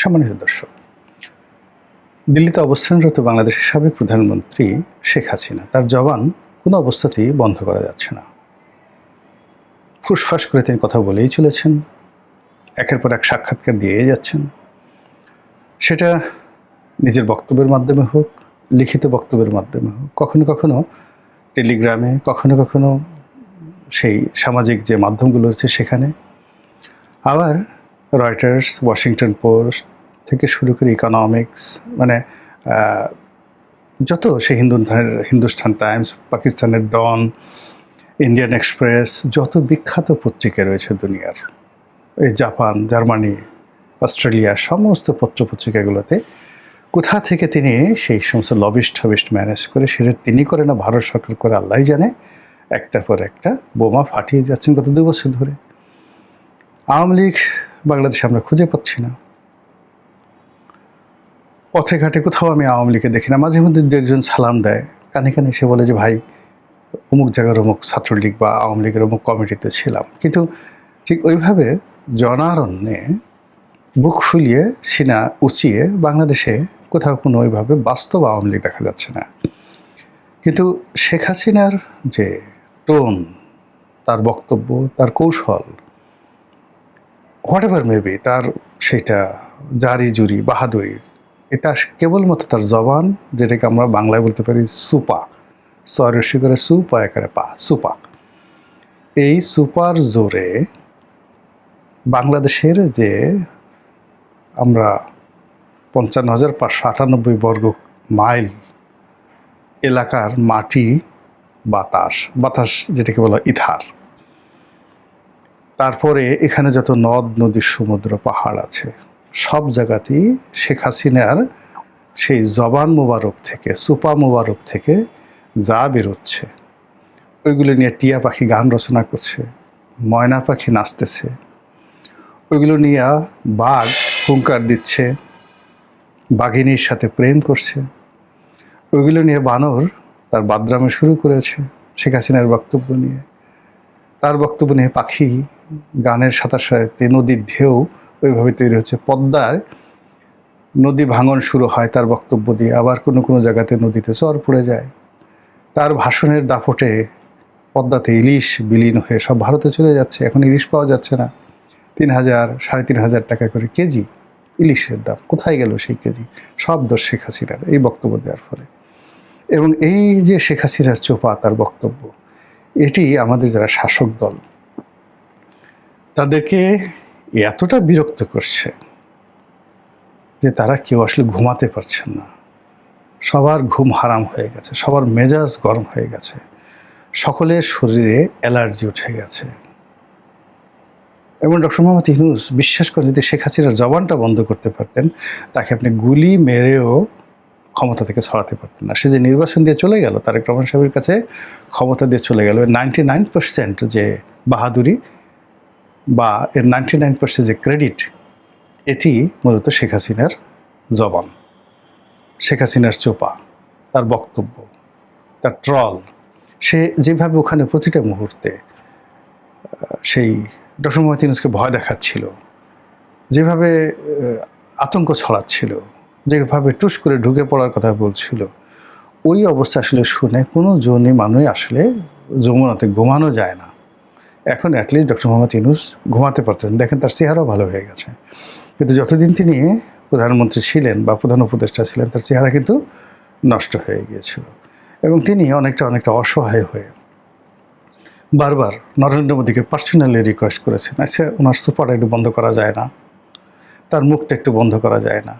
সম্মানিত দর্শক, দিল্লিতে অবস্থানরত বাংলাদেশের সাবেক প্রধানমন্ত্রী শেখ হাসিনা তার জবান কোনো অবস্থাতেই বন্ধ করা যাচ্ছে না। ফুসফাস করে তিনি কথা বলেই চলেছেন, একের পর এক সাক্ষাৎকার দিয়েই যাচ্ছেন। সেটা নিজের বক্তব্যের মাধ্যমে হোক, লিখিত বক্তব্যের মাধ্যমে হোক, কখনো কখনো টেলিগ্রামে, কখনো কখনো সেই সামাজিক যে মাধ্যমগুলো রয়েছে সেখানে, আবার রয়টার্স, ওয়াশিংটন পোস্ট থেকে শুরু করে ইকোনমিক্স, মানে যত সেই হিন্দুস্তান টাইমস, পাকিস্তানের ডন, ইন্ডিয়ান এক্সপ্রেস, যত বিখ্যাত পত্রিকা রয়েছে দুনিয়ার, এই জাপান, জার্মানি, অস্ট্রেলিয়া, সমস্ত পত্রপত্রিকাগুলোতে কোথা থেকে তিনি সেই সমস্ত লবিস্ট ম্যানেজ করে, সেটা তিনি করে না ভারত সরকার করে আল্লাহ জানে, একটার পর একটা বোমা ফাটিয়ে যাচ্ছেন গত 2 বছর ধরে। আওয়ামী লীগ বাংলাদেশে আমরা খুঁজে পাচ্ছি না, পথে ঘাটে কোথাও আমি আওয়ামী লীগকে দেখি না। মাঝে মধ্যে 2-1 সালাম দেয়, কানে কানে এসে বলে যে ভাই অমুক জায়গার অমুক ছাত্রলীগ বা আওয়ামী লীগের অমুক কমিটিতে ছিলাম, কিন্তু ঠিক ওইভাবে জনারণ্যে বুক ফুলিয়ে সিনা উঁচিয়ে বাংলাদেশে কোথাও কোনো ওইভাবে বাস্তব আওয়ামী লীগ দেখা যাচ্ছে না। কিন্তু শেখ হাসিনার যে টোন, তার বক্তব্য, তার কৌশল, হোয়াট এভার মেবি, তার সেটা জারি জুরি বাহাদুরি, এটা কেবলমাত্র তার জবান, যেটাকে আমরা বাংলায় বলতে পারি সুপা, সরস্বী করে সুপা একারে পা, সুপা। এই সুপার জোরে বাংলাদেশের যে আমরা 55,598 বর্গ মাইল এলাকার মাটি, বাতাস যেটাকে বলা ইথার, তারপরে এখানে যত নদ নদী, সমুদ্র, পাহাড় আছে, সব জায়গাতেই শেখ হাসিনার সেই জবান মোবারক থেকে, সুপা মোবারক থেকে যা বেরোচ্ছে, ওইগুলো নিয়ে টিয়া পাখি গান রচনা করছে, ময়না পাখি নাচতেছে, ওইগুলো নিয়ে বাঘ হুঙ্কার দিচ্ছে, বাঘিনীর সাথে প্রেম করছে, ওইগুলো নিয়ে বানর তার বাদরামে শুরু করেছে শেখ হাসিনার বক্তব্য নিয়ে। তার বক্তব্য নিয়ে পাখি গানের সাথে সাথে নদীর ঢেউ ওইভাবে তৈরি হচ্ছে। পদ্মার নদী ভাঙন শুরু হয় তার বক্তব্য দিয়ে, আবার কোনো কোনো জায়গাতে নদীতে চর পড়ে যায়। তার ভাষণের দাপটে পদ্মাতে ইলিশ বিলীন হয়ে সব ভারতে চলে যাচ্ছে। এখন ইলিশ পাওয়া যাচ্ছে না, 3,000, 3,500 টাকা করে কেজি ইলিশের দাম। কোথায় গেল সেই কেজি? সব দোষ শেখ হাসিনার এই বক্তব্য দেওয়ার ফলে। এবং এই যে শেখ হাসিনার চোপা, তার বক্তব্য, এটি আমাদের যারা শাসক দল, তাদেরকে এতটা বিরক্ত করছে যে তারা কেউ আসলে ঘুমাতে পারছেন না। সবার ঘুম হারাম হয়ে গেছে, সবার মেজাজ গরম হয়ে গেছে, সকলের শরীরে অ্যালার্জি উঠে গেছে। এবং ডক্টর মোহাম্মদ ইউনূস বিশ্বাস করেন, যদি শেখ হাসিনার জবানটা বন্ধ করতে পারতেন, তাকে আপনি গুলি মেরেও ক্ষমতা থেকে ছড়াতে পারতেন না। সে যে নির্বাচন দিয়ে চলে গেল, তারেক রহমান সাহেবের কাছে ক্ষমতা দিয়ে চলে গেল, 99% যে বাহাদুরি বা এর 99% যে ক্রেডিট, এটি মূলত শেখ হাসিনার জবান, শেখ হাসিনার চোপা, তার বক্তব্য, তার ট্রল। সে যেভাবে ওখানে প্রতিটা মুহূর্তে সেই ডক্টর মোহাম্মদ ইউনূসকে ভয় দেখাচ্ছিল, যেভাবে আতঙ্ক ছড়াচ্ছিল, যেভাবে টুস করে ঢুকে পড়ার কথা বলছিল, ওই অবস্থা আসলে শুনে কোনো জনই মানুষ আসলে যমুনাতে ঘুমানো যায় না। এখন অ্যাটলিস্ট ডক্টর মোহাম্মদ ইউনূস ঘুমাতে পারছেন, দেখেন তার চেহারাও ভালো হয়ে গেছে। কিন্তু যতদিন তিনি প্রধানমন্ত্রী ছিলেন বা প্রধান উপদেষ্টা ছিলেন, তার চেহারা কিন্তু নষ্ট হয়ে গিয়েছিল। এবং তিনি অনেকটা অসহায় হয়ে বারবার নরেন্দ্র মোদীকে পার্সোনালি রিকোয়েস্ট করেছেন, আচ্ছা ওনার সুপারটা একটু বন্ধ করা যায় না, তার মুখটা একটু বন্ধ করা যায় না।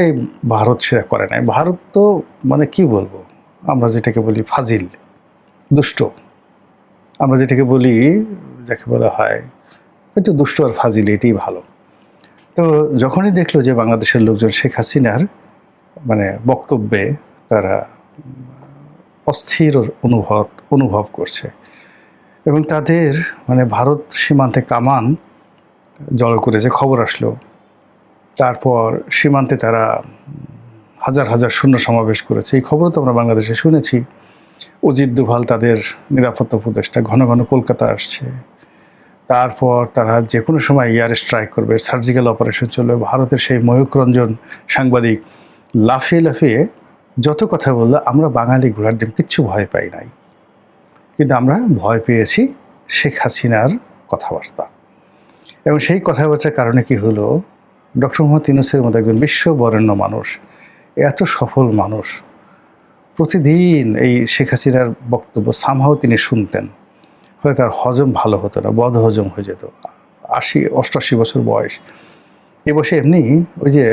এই ভারত সেটা করে নাই। ভারত তো মানে কি বলবো, আমরা যেটাকে বলি ফাজিল, দুষ্ট, আমরা যেটাকে বলি, যাকে বলা হয় হয়তো দুষ্ট আর ফাজিল, এটাই ভালো। তো যখনই দেখলো যে বাংলাদেশের লোকজন শেখ হাসিনার মানে বক্তব্যে তারা অস্থির অনুভব করছে, এবং তাদের মানে ভারত সীমান্তে কামান জড়ো করেছে, খবর আসলো। তারপর সীমান্তে তারা হাজার হাজার সৈন্য সমাবেশ করেছে, এই খবরও তো আমরা বাংলাদেশে শুনেছি। অজিত দোভাল, তাদের নিরাপত্তা উপদেষ্টা, ঘন ঘন কলকাতা আসছে, তারপর তারা যে কোনো সময় এয়ার স্ট্রাইক করবে, সার্জিক্যাল অপারেশন চলবে। ভারতের সেই ময়ূখ রঞ্জন সাংবাদিক লাফিয়ে লাফিয়ে যত কথা বললো, আমরা বাঙালি ঘোড়ার ডিম কিচ্ছু ভয় পাই নাই, কিন্তু আমরা ভয় পেয়েছি শেখ হাসিনার কথাবার্তা। এবং সেই কথাবার্তার কারণে কি হলো, ডক্টর মোহাম্মদ ইউনূসের মতো একজন বিশ্ববরেণ্য মানুষ, এত সফল মানুষ, প্রতিদিন এই শেখ হাসিনার বক্তব্য সামহাও তিনি শুনতেন, ফলে তার হজম ভালো হতো না, বদ হজম হয়ে যেত। 88 বছর বয়স, এ বসে এমনি ওই যে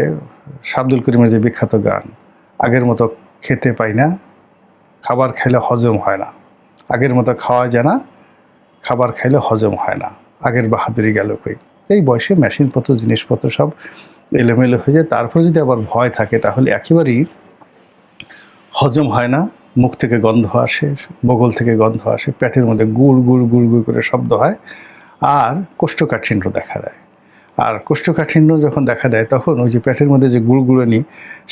আব্দুল করিমের যে বিখ্যাত গান, আগের মতো খেতে পাই না, খাবার খাইলে হজম হয় না, আগের মতো খাওয়া যায় না, খাবার খাইলে হজম হয় না, আগের বাহাদুরি গেল কই। এই বয়সে মেশিনপত্র জিনিসপত্র সব এলোমেলো হয়ে যায়। তারপর যদি আবার ভয় থাকে তাহলে একেবারেই হজম হয় না, মুখ থেকে গন্ধ আসে, বগল থেকে গন্ধ আসে, পেটের মধ্যে গুড় গুড় গুড় গুড় করে শব্দ হয়, আর কোষ্ঠকাঠিন্য দেখা দেয়। আর কোষ্ঠকাঠিন্য যখন দেখা দেয় তখন ওই যে পেটের মধ্যে যে গুড়গুড়ানি,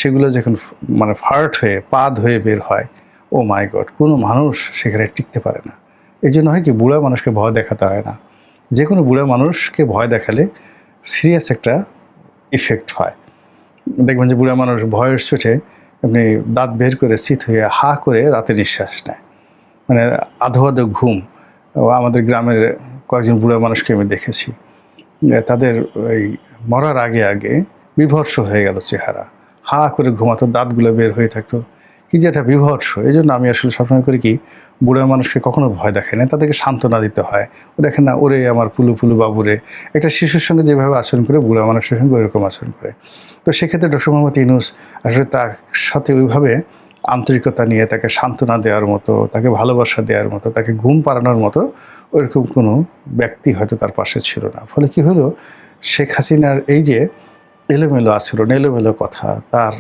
সেগুলো যখন মানে ফার্ট হয়ে পাদ হয়ে বের হয়, ও মাই গড, কোনো মানুষ সেখানে টিকতে পারে না। এই জন্য হয় কি, বুড়া মানুষকে ভয় দেখাতে হয় না। যে কোনো বুড়া মানুষকে ভয় দেখালে সিরিয়াস একটা ইফেক্ট হয়। দেখবেন যে বুড়া মানুষ ভয়ের চোটে এমনি দাঁত বের করে চিত হয়ে হা করে রাতে নিঃশ্বাস নেয়, মানে আধো আধো ঘুম। আমাদের গ্রামের কয়েকজন বুড়া মানুষকে আমি দেখেছি, তাদের ওই মরার আগে আগে বিভৎস হয়ে গেল চেহারা, হা করে ঘুমাতো, দাঁতগুলো বের হয়ে থাকতো, কি যে একটা বিভৎস। এই জন্য আমি আসলে সবসময় করি কি, বুড়া মানুষকে কখনো ভয় দেখায় না, তাদেরকে সান্ত্বনা দিতে হয়। ও দেখেন না, ওরে আমার পুলু পুলু বাবুরে, একটা শিশুর সঙ্গে যেভাবে আচরণ করে বুড়া মানুষের সঙ্গে ওইরকম আচরণ করে। তো সেক্ষেত্রে ডক্টর মোহাম্মদ ইউনূস আসলে তার সাথে ওইভাবে আন্তরিকতা নিয়ে তাকে সান্ত্বনা দেওয়ার মতো, তাকে ভালোবাসা দেওয়ার মতো, তাকে ঘুম পাড়ানোর মতো ওইরকম কোনো ব্যক্তি হয়তো তার পাশে ছিল না। ফলে কি হলো, শেখ হাসিনার এই যে এলোমেলো আচরণ, এলোমেলো কথা, তার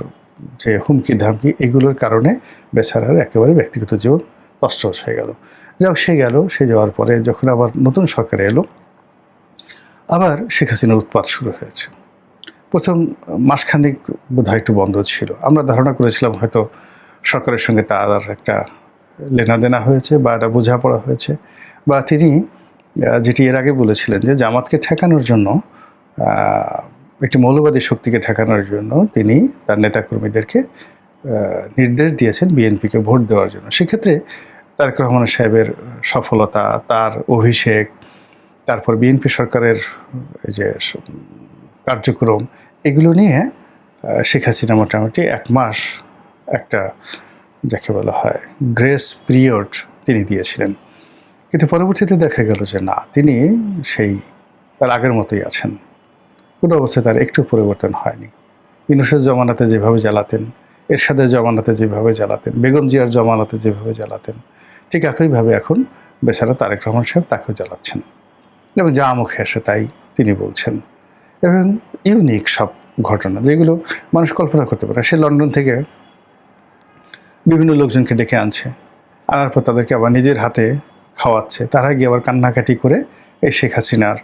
যে হুমকি ধামকি, এগুলোর কারণে বেচারার একেবারে ব্যক্তিগত জীবন তছনছ হয়ে গেল। যাও সে গেল, সে যাওয়ার পরে যখন আবার নতুন সরকার এলো, আবার শেখ হাসিনার উৎপাত শুরু হয়েছে। প্রথম মাসখানেক বোধহয় একটু বন্ধ ছিল, আমরা ধারণা করেছিলাম হয়তো সরকারের সঙ্গে তার একটা লেনাদেনা হয়েছে বা একটা বোঝাপড়া হয়েছে, বা তিনি যেটি এর আগে বলেছিলেন যে জামাতকে ঠেকানোর জন্য, একটি মৌলবাদী শক্তিকে ঠেকানোর জন্য তিনি তার নেতাকর্মীদেরকে নির্দেশ দিয়েছেন বিএনপিকে ভোট দেওয়ার জন্য। সেক্ষেত্রে তারেক রহমান সাহেবের সফলতা, তার অভিষেক, তারপর বিএনপি সরকারের এই যে কার্যক্রম, এগুলো নিয়ে শেখ হাসিনা মোটামুটি 1 মাস একটা যাকে বলা হয় গ্রেস পিরিয়ড তিনি দিয়েছিলেন। কিন্তু পরবর্তীতে দেখা গেল যে না, তিনি সেই তার আগের মতোই আছেন, কোনো অবস্থায় তার একটু পরিবর্তন হয়নি। ইউনূসের জমানাতে যেভাবে জ্বালাতেন, এরশাদের জমানাতে যেভাবে জ্বালাতেন, বেগম জিয়ার জমানাতে যেভাবে জ্বালাতেন, ঠিক একইভাবে এখন বেচারা তারেক রহমান সাহেব তাকেও জ্বালাচ্ছেন, এবং যা মুখে আসে তাই তিনি বলছেন। এবং ইউনিক সব ঘটনা, যেগুলো মানুষ কল্পনা করতে পারে। সে লন্ডন থেকে বিভিন্ন লোকজনকে ডেকে আনছে, আনার পর তাদেরকে আবার নিজের হাতে খাওয়াচ্ছে, তারা গিয়ে আবার কান্নাকাটি করে এই শেখ হাসিনার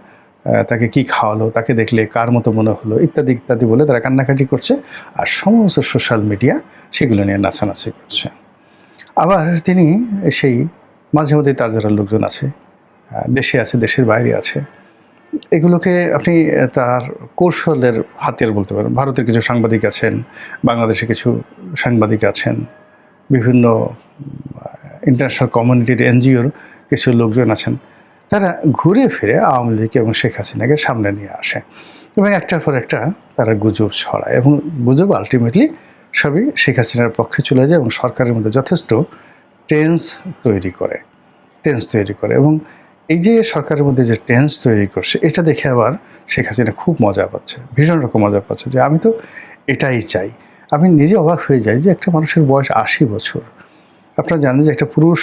তাকে কি খাওয়ালো, তাকে দেখলে কার মতো মনে হলো, ইত্যাদি ইত্যাদি বলে তারা কান্নাকাটি করছে, আর সমস্ত সোশ্যাল মিডিয়া সেগুলো নিয়ে নাচানাচি করছে। আবার তিনি সেই মাঝে মধ্যে তার যারা লোকজন আছে, দেশে আছে, দেশের বাইরে আছে, এগুলোকে আপনি তার কৌশলের হাতিয়ার বলতে পারেন। ভারতের কিছু সাংবাদিক আছেন, বাংলাদেশে কিছু সাংবাদিক আছেন, বিভিন্ন ইন্টারন্যাশনাল কমিউনিটির এনজিওর কিছু লোকজন আছেন, তারা ঘুরে ফিরে আওয়ামী লীগ এবং শেখ হাসিনাকে সামনে নিয়ে আসে এবং একটার পর একটা তারা গুজব ছড়ায়, এবং গুজব আলটিমেটলি সবই শেখ হাসিনার পক্ষে চলে যায় এবং সরকারের মধ্যে যথেষ্ট টেন্স তৈরি করে। এবং এই যে সরকারের মধ্যে যে টেন্স তৈরি করছে, এটা দেখে আবার শেখ হাসিনা খুব মজা পাচ্ছে, ভীষণ রকম মজা পাচ্ছে, যে আমি তো এটাই চাই। আমি নিজে অবাক হয়ে যাই যে একটা মানুষের বয়স 80 বছর। আপনারা জানেন যে একটা পুরুষ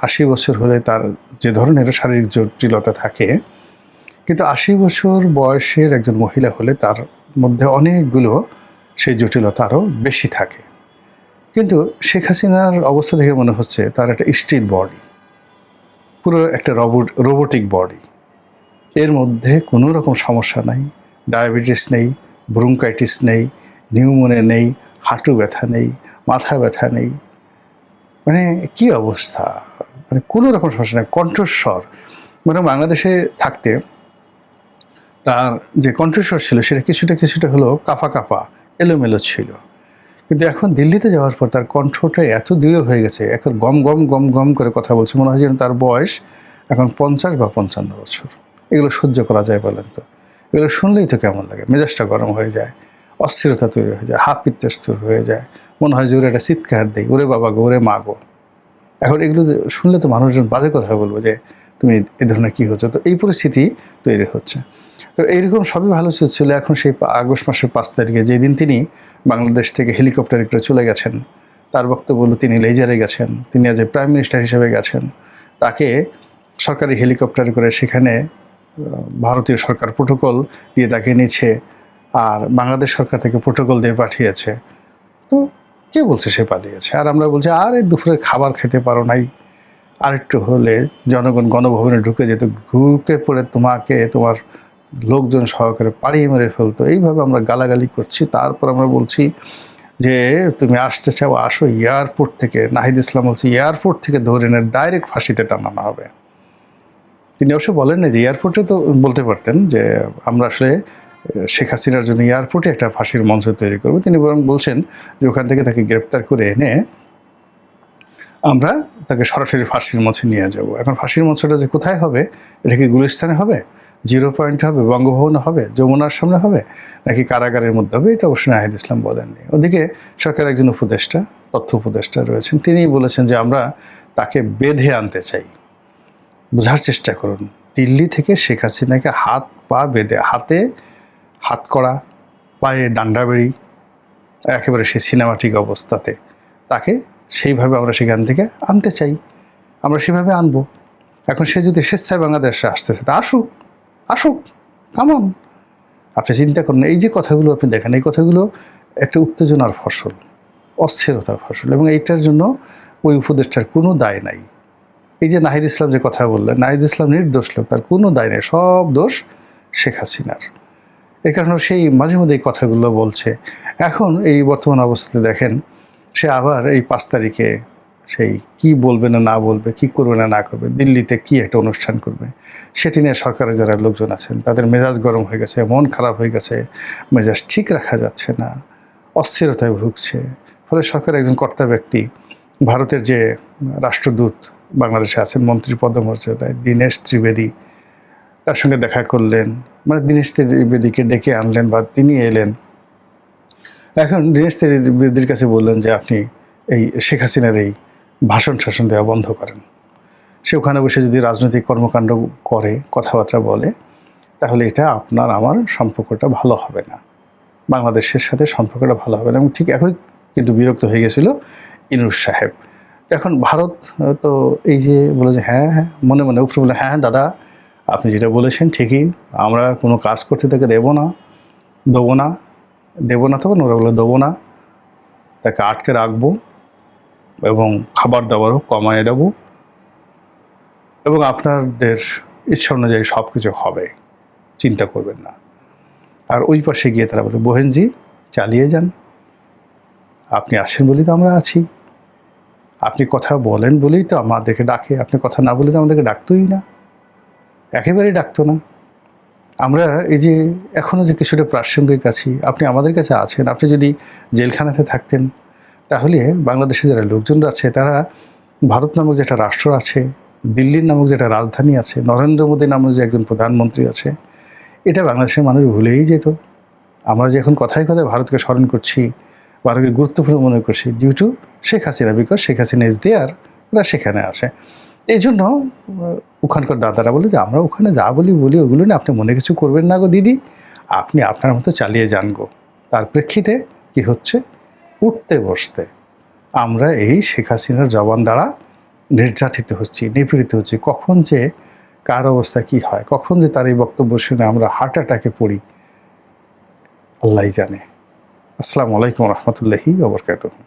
80 বছর হলে তার যে ধরনের শারীরিক জটিলতা থাকে, কিন্তু 80 বছর বয়সের একজন মহিলা হলে তার মধ্যে অনেকগুলো সেই জটিলতা আরও বেশি থাকে। কিন্তু শেখ হাসিনার অবস্থা দেখে মনে হচ্ছে তার একটা স্টিল বডি, পুরো একটা রোবোটিক বডি, এর মধ্যে কোনো রকম সমস্যা নাই, ডায়াবেটিস নেই, ব্রঙ্কাইটিস নেই, নিউমোনিয়া নেই, হাঁটু ব্যথা নেই, মাথা ব্যথা নেই, মানে কি অবস্থা, মানে কোনো রকম সমস্যা নেই, কণ্ঠস্বর মানে বাংলাদেশে থাকতে তার যে কণ্ঠস্বর ছিল সেটা কিছুটা হলো কাঁপা কাঁপা এলোমেলো ছিল, কিন্তু এখন দিল্লিতে যাওয়ার পর তার কণ্ঠটা এত দৃঢ় হয়ে গেছে, এখন গম গম গম গম করে কথা বলছে, মনে হয় যেন তার বয়স এখন 50 বা 55 বছর। এগুলো সহ্য করা যায় বলেন তো? এগুলো শুনলেই তো কেমন লাগে, মেজাজটা গরম হয়ে যায়, অস্থিরতা তৈরি হয়ে যায়, হাত পিত্তস্তুর হয়ে যায়, মনে হয় যে ওরে একটা চিৎকার দেয়, ওরে বাবা গো, ওরে মা গো। এখন এগুলো শুনলে তো মানুষজন বাজে কথা বলবো যে তুমি এ ধরনের কী হচ্ছে, তো এই পরিস্থিতি তৈরি হচ্ছে। তো এইরকম সবই ভালো চলছিল। এখন সেই আগস্ট মাসের 5 তারিখে যেদিন তিনি বাংলাদেশ থেকে হেলিকপ্টারে করে চলে গেছেন, তার বক্তব্য হলো তিনি লেজারে গেছেন, তিনি আজ প্রাইম মিনিস্টার হিসেবে গেছেন, তাকে সরকারি হেলিকপ্টারে করে সেখানে ভারতীয় সরকার প্রোটোকল দিয়ে তাকে নিচ্ছে, আর বাংলাদেশ সরকার থেকে প্রোটোকল দিয়ে পাঠিয়েছে। তো কে বলছে সে পালিয়েছে? আর আমরা বলছি আরে দুপুরের খাবার খেতে পারো নাই, আরেকটু হলে জনগণ গণভবনে ঢুকে যেত, ঢুকে পড়ে তোমাকে তোমার লোকজন সহকারে পাড়িয়ে মেরে ফেলতো। এইভাবে আমরা গালাগালি করছি। তারপর আমরা বলছি যে তুমি আসতে চাও আসো, এয়ারপোর্ট থেকে, নাহিদ ইসলাম বলছি এয়ারপোর্ট থেকে ধরে এনে ডাইরেক্ট ফাঁসিতে টানানো হবে। তিনি অবশ্য বলেন না যে এয়ারপোর্টে, তো বলতে পারতেন যে আমরা আসলে শেখ হাসিনার জন্য এয়ারপোর্টে একটা ফাঁসির মঞ্চ তৈরি করবো। তিনি বরং বলছেন যে ওখান থেকে তাকে গ্রেপ্তার করে এনে আমরা তাকে সরাসরি ফাঁসির মঞ্চে নিয়ে যাব। এখন ফাঁসির মঞ্চটা যে কোথায় হবে, এটা কি গুলিস্তানে হবে, 0 পয়েন্টে হবে, বঙ্গভবনে হবে, যমুনার সামনে হবে, নাকি কারাগারের মধ্যে হবে, এটা অবশ্যই নাহিদ ইসলাম বলেননি। ওদিকে সরকারের একজন উপদেষ্টা, তথ্য উপদেষ্টা রয়েছেন, তিনি বলেছেন যে আমরা তাকে বেঁধে আনতে চাই। বোঝার চেষ্টা করুন, দিল্লি থেকে শেখ হাসিনাকে হাত পা বেঁধে, হাতে হাতকড়া, পায়ে ডান্ডা বেড়ি, একেবারে সে সিনেমাটিক অবস্থাতে তাকে সেইভাবে আমরা সেখান থেকে আনতে চাই, আমরা সেভাবে আনবো। এখন সে যদি স্বেচ্ছায় বাংলাদেশে আসতেছে, তা আসুক, আসুক, কামন। আপনি চিন্তা করুন, এই যে কথাগুলো আপনি দেখেন, এই কথাগুলো একটা উত্তেজনার ফসল, অস্থিরতার ফসল, এবং এইটার জন্য ওই উপদেষ্টার কোনো দায় নাই। এই যে নাহিদ ইসলাম যে কথা বললেন, নাহিদ ইসলাম নির্দোষ লোক, তার কোনো দায় নেই, সব দোষ শেখ হাসিনার। এই কারণে সেই মাঝে মধ্যে এই কথাগুলো বলছে। এখন এই বর্তমান অবস্থাতে দেখেন, সে আবার এই 5 তারিখে সেই কি বলবে না না বলবে, কি করবে না না করবে, দিল্লিতে কি একটা অনুষ্ঠান করবে, সেটি নিয়ে সরকারের যারা লোকজন আছেন তাদের মেজাজ গরম হয়ে গেছে, মন খারাপ হয়ে গেছে, মেজাজ ঠিক রাখা যাচ্ছে না, অস্থিরতায় ভুগছে। ফলে সরকারের একজন কর্তা ব্যক্তি, ভারতের যে রাষ্ট্রদূত বাংলাদেশে আছেন মন্ত্রী পদমর্যাদায়, দীনেশ ত্রিবেদী, তার সঙ্গে দেখা করলেন, মানে দীনেশ ত্রিবেদীকে ডেকে আনলেন বা তিনি এলেন। এখন দীনেশ ত্রিবেদীর কাছে বললেন যে আপনি এই শেখ হাসিনার এই ভাষণ শাসন দেওয়া বন্ধ করেন। সে ওখানে বসে যদি রাজনৈতিক কর্মকাণ্ড করে, কথাবার্তা বলে, তাহলে এটা আপনার আমার সম্পর্কটা ভালো হবে না, বাংলাদেশের সাথে সম্পর্কটা ভালো হবে না। এবং ঠিক একই কিন্তু বিরক্ত হয়ে গেছিল ইনুস সাহেব। এখন ভারত তো এই যে বলে যে হ্যাঁ হ্যাঁ, মনে মনে উপরে বলে হ্যাঁ দাদা আপনি যেটা বলেছেন ঠিকই, আমরা কোনো কাজ করতে তাকে দেবো না, তখন ওরা বলে দেবো না, তাকে আটকে রাখবো এবং খাবার দাবারও কমায় দেবো, এবং আপনাদের ইচ্ছা অনুযায়ী সব কিছু হবে, চিন্তা করবেন না। আর ওই পাশে গিয়ে তারা বলে বহেনজি চালিয়ে যান, আপনি আসেন বলেই তো আমরা আছি, আপনি কথা বলেন বলেই তো আমাদেরকে ডাকে, আপনি কথা না বলে তো আমাদেরকে ডাকতোই না, একেবারেই ডাকতো না। আমরা এই যে এখনও যে কিছুটা প্রাসঙ্গিক আছি, আপনি আমাদের কাছে আছেন। আপনি যদি জেলখানাতে থাকতেন, তাহলে বাংলাদেশে যারা লোকজনরা আছে, তারা ভারত নামক যেটা রাষ্ট্র আছে, দিল্লির নামক যেটা রাজধানী আছে, নরেন্দ্র মোদী নামক যে একজন প্রধানমন্ত্রী আছে, এটা বাংলাদেশের মানুষ ভুলেই যেত। আমরা যে এখন কথায় কথায় ভারতকে স্মরণ করছি, ভারতকে গুরুত্বপূর্ণ মনে করছি, due to Sheikh Hasina, because Sheikh Hasina is there, ওরা সেখানে আছে। এই জন্য ওখানকার দাদারা বলে যে আমরা ওখানে যা বলি ওগুলো না, আপনি মনে কিছু করবেন না গো দিদি, আপনি আপনার মতো চালিয়ে যান গো। তার প্রেক্ষিতে কি হচ্ছে, উঠতে বসতে আমরা এই শেখ হাসিনার জবান দ্বারা নির্যাতিত হচ্ছি, নিপীড়িত হচ্ছি। কখন যে কার অবস্থা কি হয়, কখন যে তার এই বক্তব্য শুনে আমরা হার্ট অ্যাটাকে পড়ি, আল্লাহই জানে। আসসালামু আলাইকুম রহমতুল্লাহি ওয়া বারাকাতুহু।